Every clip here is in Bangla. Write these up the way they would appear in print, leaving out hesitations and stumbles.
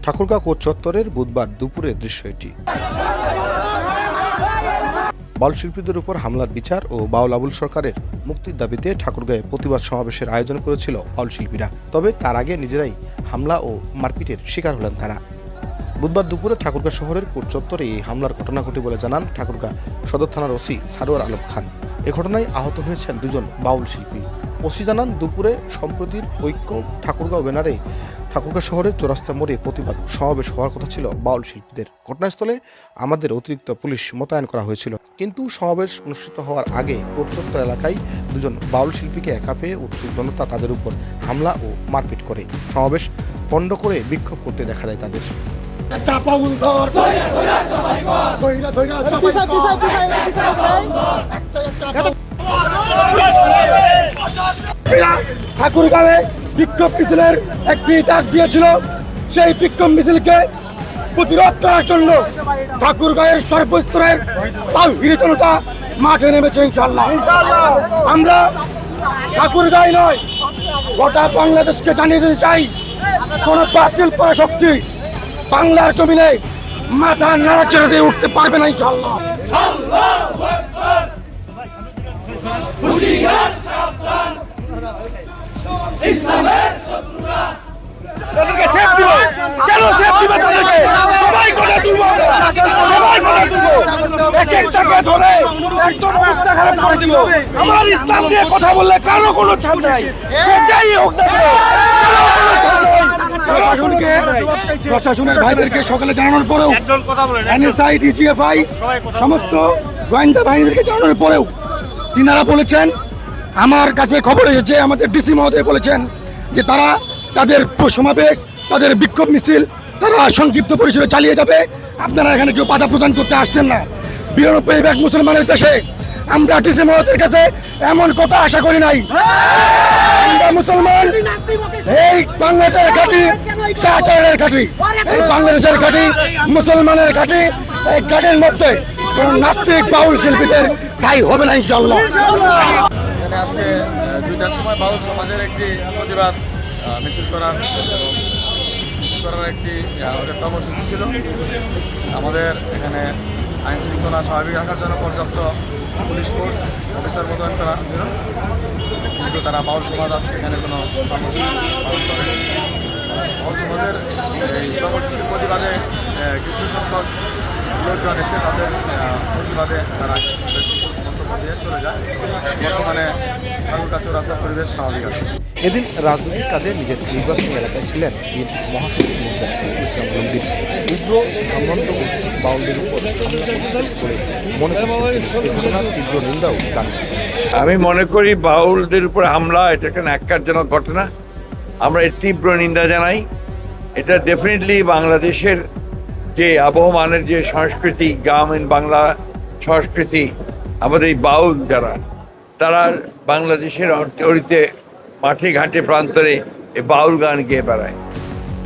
ঠাকুরগাঁও কোর্ট চত্বরের বুধবার দুপুরের দৃশ্য এটি। বাউল শিল্পীদের উপর হামলার বিচার ও বাউল আবুল সরকারের মুক্তির দাবিতে ঠাকুরগাঁয়ে প্রতিবাদ সমাবেশের আয়োজন করেছিল বাউল শিল্পীরা। তবে তার আগে নিজেরাই হামলা ও মারপিটের শিকার হলেন তারা। বুধবার দুপুরে ঠাকুরগাঁও শহরের কোর্ট চত্বরে এই হামলার ঘটনা ঘটে বলে জানান ঠাকুরগাঁও সদর থানার ওসি সারোয়ার আলম খান। এ ঘটনায় আহত হয়েছেন দুজন বাউল শিল্পী। ওসি জানান, দুপুরে সম্প্রতির ঐক্য ঠাকুরগাঁও ব্যানারে ঠাকুরগাঁও শহরের চৌরাস্তা মোড়ে প্রতিবাদ সমাবেশ হওয়ার কথা ছিল বাউল শিল্পীদের। ঘটনাস্থলে আমাদের অতিরিক্ত পুলিশ মোতায়েন করা হয়েছিল, কিন্তু সমাবেশ অনুষ্ঠিত হওয়ার আগে কোর্ট চত্বর এলাকায় দুজন বাউল শিল্পীকে একা পেয়ে উৎসুক জনতা তাদের উপর হামলা ও মারপিট করে। সমাবেশ পণ্ড করে বিক্ষোভ করতে দেখা যায় তাদের। ঠাকুরগাঁওয়ে বিক্ষোভ মিছিলের একটি ডাক দিয়েছিল। সেই বিক্ষোভ মিছিলকে প্রতিরোধ করার জন্য ঠাকুরগাঁওয়ের সর্বস্তরের তাওহীদি জনতা মাঠে নেমেছে। ইনশাআল্লাহ আমরা ঠাকুরগাঁও নয়, গোটা বাংলাদেশকে জানিয়ে দিতে চাই, কোন বাতিল পরাশক্তি বাংলার জমিনে মাথা নাড়াচাড়া দিয়ে উঠতে পারবে না। ইনশাআল্লাহ আমার ইসলাম নিয়ে কথা বললে কারো কোনো ছাড় নাই, সে যাই হোক না কেন। প্রশাসনের ভাইদেরকে সকালে জানানোর পরেও, এনএসআই, ডিজিএফআই সমস্ত গোয়েন্দা বাহিনীদেরকে জানানোর পরেও তিনারা বলেছেন, আমার কাছে খবর এসেছে, আমাদের ডিসি মহোদয় বলেছেন যে তারা তাদের সমাবেশ, তাদের বিক্ষোভ মিছিল তারা সংক্ষিপ্ত পরিসরে চালিয়ে যাবে। আপনারা এখানে কেউ বাধা প্রদান করতে আসছেন না। 92% মুসলমানের দেশে আমরা ডিসি মহোদয়ের কাছে এমন কথা আশা করি নাই। আমরা মুসলমান, এই বাংলাদেশের ঘাঁটি শাহজাহানের ঘাঁটি, এই বাংলাদেশের ঘাঁটি মুসলমানের ঘাঁটি। এই ঘাঁটির মধ্যে কোন নাস্তিক বাউল শিল্পীদের ঠাঁই হবে না। ইনশাআল্লাহ আজকে 2টার সময় বাউল সমাজের একটি প্রতিবাদ মিছিল করার একটি আমাদের কর্মসূচি ছিল। আমাদের এখানে আইন শৃঙ্খলা স্বাভাবিক রাখার জন্য পর্যাপ্ত পুলিশ ফোর্স অফিসার মোতায়েন করা ছিল, কিন্তু তারা বাউল সমাজ আজকে এখানে কোনো কর্মসূচি পালন করে। বাউল সমাজের এই কর্মসূচির প্রতিবাদে কিছু সংখ্যক লোকজন এসে তাদের প্রতিবাদে তারা মন্তব্য দিয়ে চলে যায়। বর্তমানে ঠাকুরগাঁও চৌরাস্তার পরিবেশ স্বাভাবিক আছে। এদিন রাজনৈতিক কাজে নিজের নির্বাচনী এলাকায় ছিলেন বিএনপি মহাসচিব মির্জা ইসলাম রঞ্জিত। উগ্র সামন্ত বাউলদের উপর করে মনে করছেন এই ঘটনার তীব্র নিন্দাও জানিয়েছেন। আমি মনে করি বাউলদের উপর হামলা এটা একটা ন্যাক্কারজনক ঘটনা। আমরা এর তীব্র নিন্দা জানাই। এটা ডেফিনেটলি বাংলাদেশের যে আবহমানের যে সংস্কৃতি, গ্রামীণ বাংলা সংস্কৃতি, আমাদের এই বাউল যারা, তারা বাংলাদেশের অর্থনীতিতে মাঠে ঘাটে প্রান্তরে এই বাউল গান গেয়ে বেড়ায়।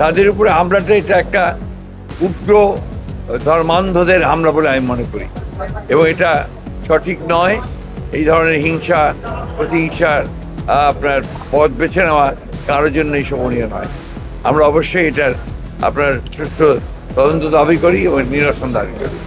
তাদের উপরে হামলাটা এটা একটা উগ্র ধর্মান্ধদের হামলা বলে আমি মনে করি, এবং এটা সঠিক নয়। এই ধরনের হিংসা প্রতিহিংসার আপনার পথ বেছে নেওয়া কারোর জন্যই শোভনীয় নয়। আমরা অবশ্যই এটার আপনার সুষ্ঠু তদন্ত দাবি করি এবং নিরসন দাবি করি।